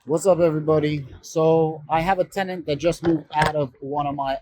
What's up, everybody? So I have a tenant that just moved out of one of my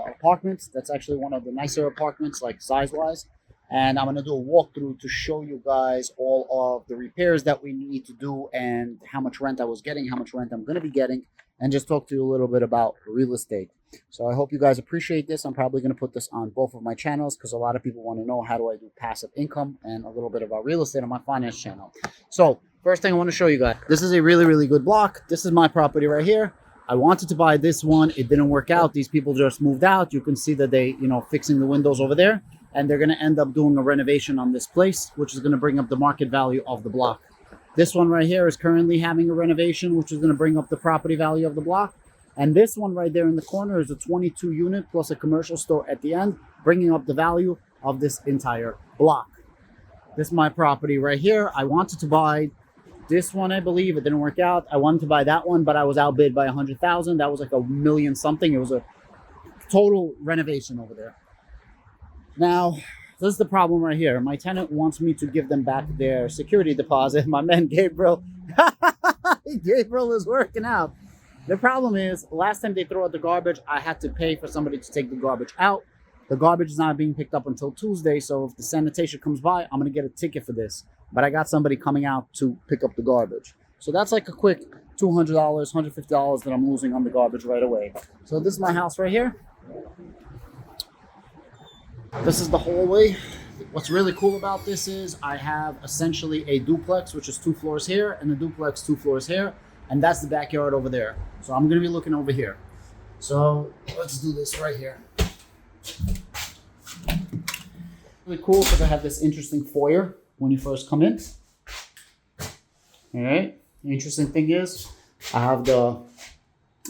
apartments. That's actually one of the nicer apartments, like size-wise. And I'm gonna do a walkthrough to show you guys all of the repairs that we need to do and how much rent I was getting, how much rent I'm gonna be getting, and just talk to you a little bit about real estate. So I hope you guys appreciate this. I'm probably gonna put this on both of my channels because a lot of people want to know how do I do passive income and a little bit about real estate on my finance channel. So first thing I want to show you guys, this is a really good block. This is my property right here. I wanted to buy this one. It didn't work out. These people just moved out. You can see that they, fixing the windows over there, and they're going to end up doing a renovation on this place, which is going to bring up the market value of the block. This one right here is currently having a renovation, which is going to bring up the property value of the block. And this one right there in the corner is a 22 unit plus a commercial store at the end, bringing up the value of this entire block. This is my property right here. I wanted to buy this one, I believe. It didn't work out. I wanted to buy that one, but I was outbid by 100,000. That was like a million something. It was a total renovation over there. Now, this is the problem right here. My tenant wants me to give them back their security deposit. My man Gabriel, Gabriel is working out. The problem is, last time they throw out the garbage, I had to pay for somebody to take the garbage out. The garbage is not being picked up until Tuesday, so if the sanitation comes by, I'm going to get a ticket for this. But I got somebody coming out to pick up the garbage. So that's like a quick $200, $150 that I'm losing on the garbage right away. So this is my house right here. This is the hallway. What's really cool about this is I have essentially a duplex, which is 2 floors here, and a duplex 2 floors here. And that's the backyard over there. So I'm going to be looking over here. So let's do this right here. Really cool because I have this interesting foyer when you first come in. All right. The interesting thing is I have the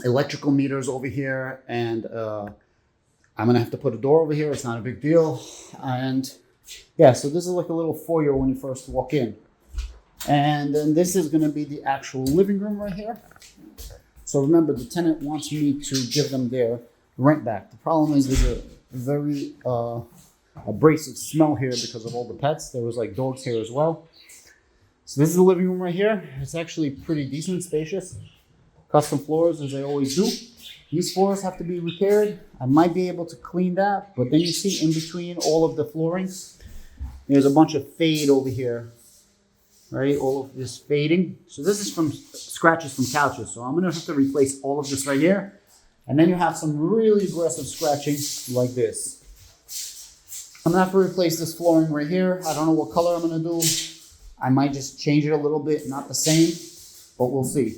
electrical meters over here, and I'm going to have to put a door over here. It's not a big deal. And yeah, so this is like a little foyer when you first walk in. And then this is going to be the actual living room right here. So remember, the tenant wants me to give them their rent back. The problem is there's a very abrasive smell here because of all the pets. There was like dogs here as well. So this is the living room right here. It's actually pretty decent, spacious. Custom floors, as I always do. These floors have to be repaired. I might be able to clean that, but then you see in between all of the flooring, there's a bunch of fade over here. Right, all of this fading. So this is from scratches from couches. So I'm gonna have to replace all of this right here. And then you have some really aggressive scratching like this. I'm gonna have to replace this flooring right here. I don't know what color I'm gonna do. I might just change it a little bit, not the same, but we'll see.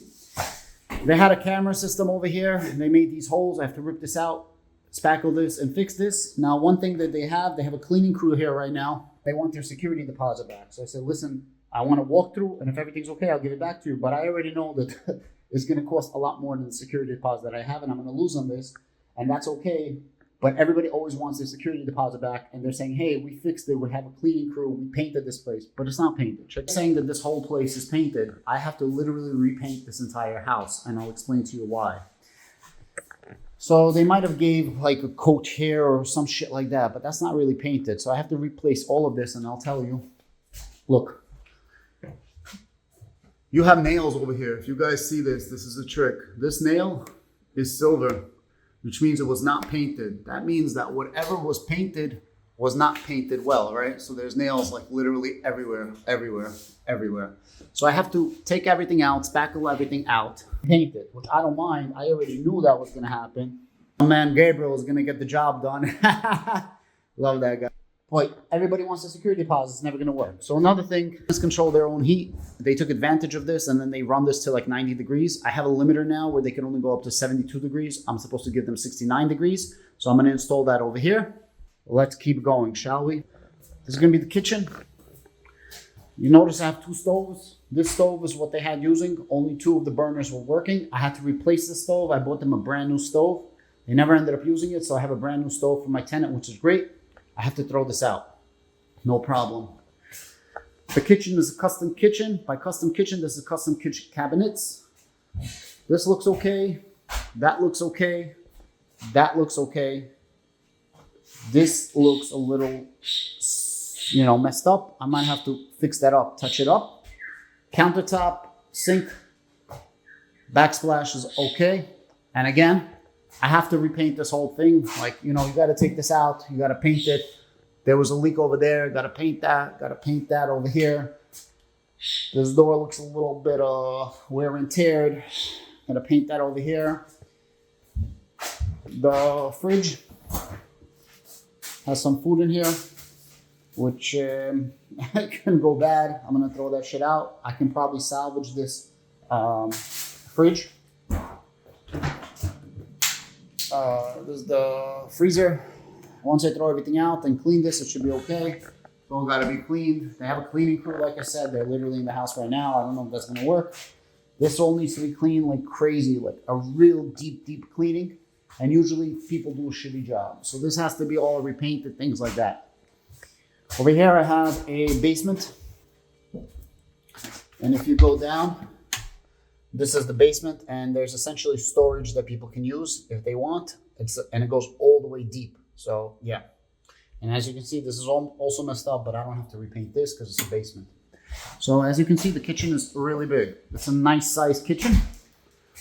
They had a camera system over here. They made these holes. I have to rip this out, spackle this, and fix this. Now, one thing that they have a cleaning crew here right now. They want their security deposit back. So I said, listen, I want to walk through, and if everything's okay, I'll give it back to you. But I already know that it's going to cost a lot more than the security deposit that I have, and I'm going to lose on this, and that's okay. But everybody always wants their security deposit back, and they're saying, hey, we fixed it, we have a cleaning crew, we painted this place, but it's not painted. They're saying that this whole place is painted. I have to literally repaint this entire house, and I'll explain to you why. So they might have gave like a coat here or some shit like that, but that's not really painted. So I have to replace all of this, and I'll tell you, look. You have nails over here. If you guys see this, this is a trick. This nail is silver, which means it was not painted. That means that whatever was painted was not painted well, right? So there's nails like literally everywhere, everywhere, everywhere. So I have to take everything out, spackle everything out, paint it, which I don't mind. I already knew that was gonna happen. My man Gabriel is gonna get the job done. Love that guy. But everybody wants a security deposit. It's never going to work. So another thing is control their own heat. They took advantage of this, and then they run this to like 90 degrees. I have a limiter now where they can only go up to 72 degrees. I'm supposed to give them 69 degrees. So I'm going to install that over here. Let's keep going, shall we? This is going to be the kitchen. You notice I have 2 stoves. This stove is what they had using. Only 2 of the burners were working. I had to replace the stove. I bought them a brand new stove. They never ended up using it, so I have a brand new stove for my tenant, which is great. I have to throw this out. No problem. The kitchen is a custom kitchen. By custom kitchen, this is custom kitchen cabinets. This looks okay. That looks okay. That looks okay. This looks a little, messed up. I might have to fix that up, touch it up. Countertop, sink, Backsplash is okay. And again, I have to repaint this whole thing. Like, you know, you got to take this out. You got to paint it. There was a leak over there. Got to paint that. Got to paint that over here. This door looks a little bit wear and teared. Got to paint that over here. The fridge has some food in here, which can go bad. I'm gonna throw that shit out. I can probably salvage this fridge. This is the freezer. Once I throw everything out and clean this, it should be okay. It's all gotta be cleaned. They have a cleaning crew, like I said. They're literally in the house right now. I don't know if that's gonna work. This all needs to be cleaned like crazy, like a real deep cleaning. And usually people do a shitty job. So this has to be all repainted, things like that. Over here I have a basement. And if you go down, this is the basement, and there's essentially storage that people can use if they want. And it goes all the way deep. So yeah. And as you can see, this is also messed up, but I don't have to repaint this because it's a basement. So as you can see, the kitchen is really big. It's a nice sized kitchen.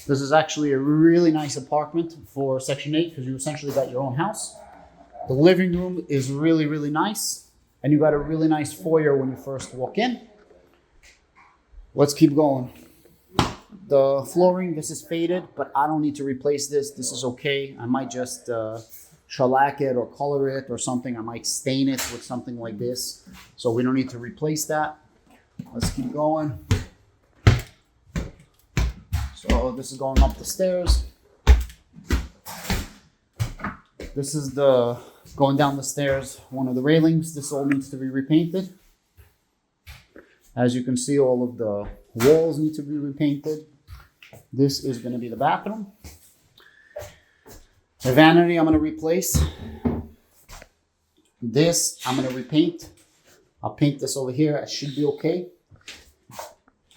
This is actually a really nice apartment for Section 8 because you essentially got your own house. The living room is really nice. And you got a really nice foyer when you first walk in. Let's keep going. The flooring, this is faded, but I don't need to replace this. This is okay. I might just shellac it or color it or something. I might stain it with something like this. So we don't need to replace that. Let's keep going. So this is going up the stairs. This is the going down the stairs, one of the railings. This all needs to be repainted. As you can see, all of the walls need to be repainted. This is going to be the bathroom. The vanity I'm going to replace. This I'm going to repaint. I'll paint this over here. It should be okay.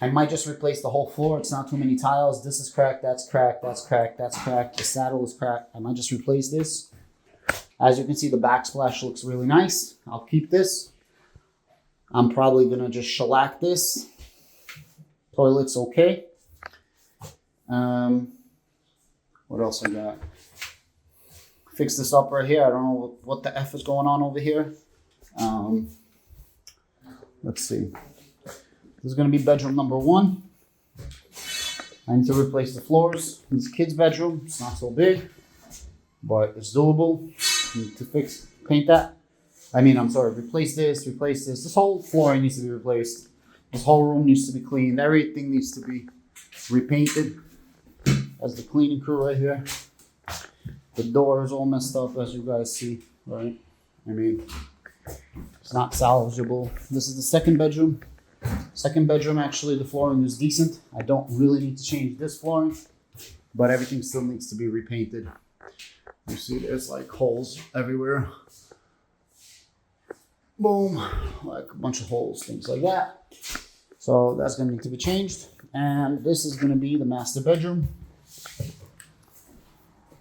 I might just replace the whole floor. It's not too many tiles. This is cracked, that's cracked, that's cracked, that's cracked. The saddle is cracked. I might just replace this. As you can see, the backsplash looks really nice. I'll keep this. I'm probably gonna just shellac this. Toilet's okay. What else I got? Fix this up right here. I don't know what the F is going on over here. Let's see. This is going to be bedroom number 1. I need to replace the floors. This is kids' bedroom. It's not so big, but it's doable. Need to paint that. Replace this, replace this. This whole floor needs to be replaced. This whole room needs to be cleaned. Everything needs to be repainted. That's the cleaning crew right here. The door is all messed up, as you guys see, right? It's not salvageable. This is the second bedroom. Second bedroom, actually, the flooring is decent. I don't really need to change this flooring, but everything still needs to be repainted. You see, there's like holes everywhere. Boom, like a bunch of holes, things like that. So that's gonna need to be changed. And this is gonna be the master bedroom.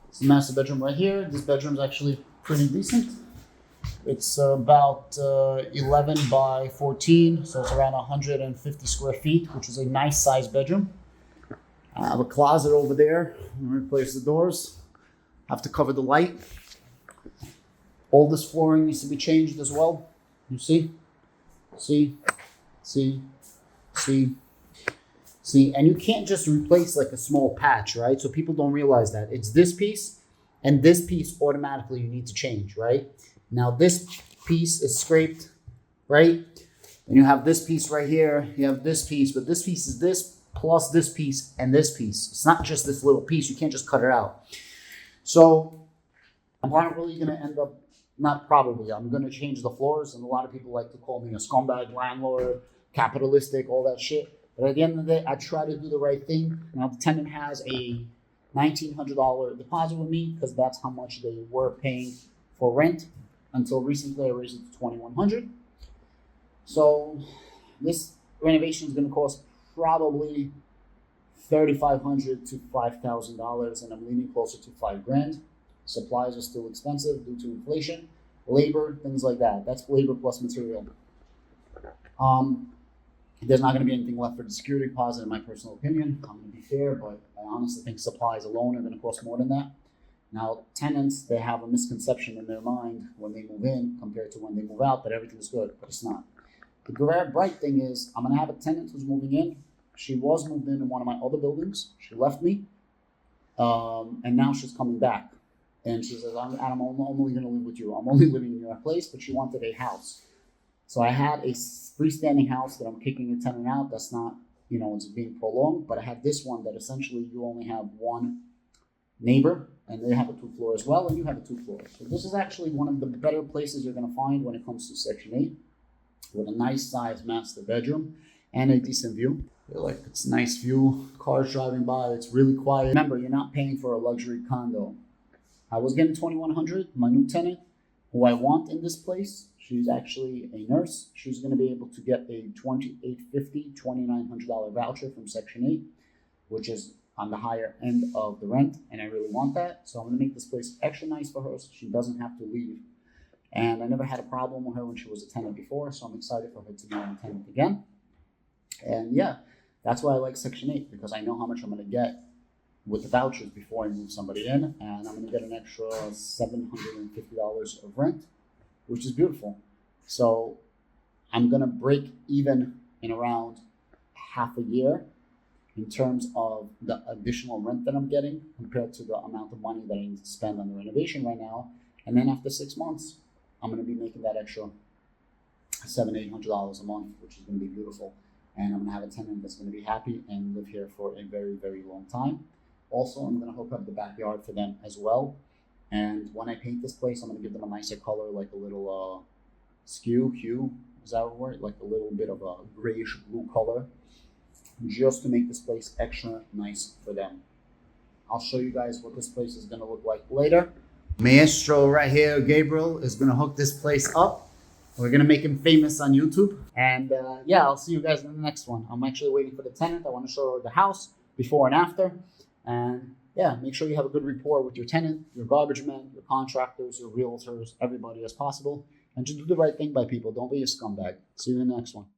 It's the master bedroom right here. This bedroom's actually pretty decent. It's about 11 by 14, so it's around 150 square feet, which is a nice size bedroom. I have a closet over there. I'm gonna replace the doors. Have to cover the light. All this flooring needs to be changed as well. You see? See? And you can't just replace like a small patch, right? So people don't realize that. It's this piece and this piece automatically you need to change, right? Now this piece is scraped, right? And you have this piece right here. You have this piece, but this piece is this plus this piece and this piece. It's not just this little piece. You can't just cut it out. So I'm probably going to end up, not probably, I'm going to change the floors. And a lot of people like to call me a scumbag landlord, capitalistic, all that shit. But at the end of the day, I try to do the right thing. Now the tenant has a $1,900 deposit with me because that's how much they were paying for rent. Until recently, I raised it to $2,100. So this renovation is going to cost probably $3,500 to $5,000, and I'm leaning closer to $5,000. Supplies are still expensive due to inflation, labor, things like that. That's labor plus material. There's not going to be anything left for the security deposit, in my personal opinion. I'm going to be fair, but I honestly think supplies alone are going to cost more than that. Now, tenants, they have a misconception in their mind when they move in compared to when they move out that everything is good, but it's not. The bright thing is I'm going to have a tenant who's moving in. She was moved in one of my other buildings. She left me, and now she's coming back. And she says, I'm only going to live with you. I'm only living in your place, but she wanted a house. So I had a freestanding house that I'm kicking a tenant out. That's not, it's being prolonged, but I have this one that essentially you only have one neighbor, and they have a 2-floor as well, and you have a 2-floor. So this is actually one of the better places you're going to find when it comes to Section 8, with a nice sized master bedroom and a decent view. Like, it's a nice view, cars driving by, it's really quiet. Remember, you're not paying for a luxury condo. I was getting $2,100. My new tenant, who I want in this place, she's actually a nurse. She's going to be able to get a $2,850, $2,900 voucher from Section 8, which is on the higher end of the rent, and I really want that. So I'm going to make this place extra nice for her so she doesn't have to leave. And I never had a problem with her when she was a tenant before, so I'm excited for her to be a tenant again. And yeah, that's why I like Section 8, because I know how much I'm going to get with the vouchers before I move somebody in, and I'm going to get an extra $750 of rent, which is beautiful. So I'm going to break even in around half a year in terms of the additional rent that I'm getting compared to the amount of money that I need to spend on the renovation right now. And then after 6 months, I'm going to be making that extra $700-800 a month, which is going to be beautiful. And I'm going to have a tenant that's going to be happy and live here for a very, very long time. Also, I'm going to hook up the backyard for them as well. And when I paint this place, I'm going to give them a nicer color, like a little hue, is that a word? Like a little bit of a grayish blue color, just to make this place extra nice for them. I'll show you guys what this place is going to look like later. Maestro right here, Gabriel, is going to hook this place up. We're going to make him famous on YouTube. And yeah, I'll see you guys in the next one. I'm actually waiting for the tenant. I want to show her the house before and after. And yeah, make sure you have a good rapport with your tenant, your garbage men, your contractors, your realtors, everybody as possible. And just do the right thing by people. Don't be a scumbag. See you in the next one.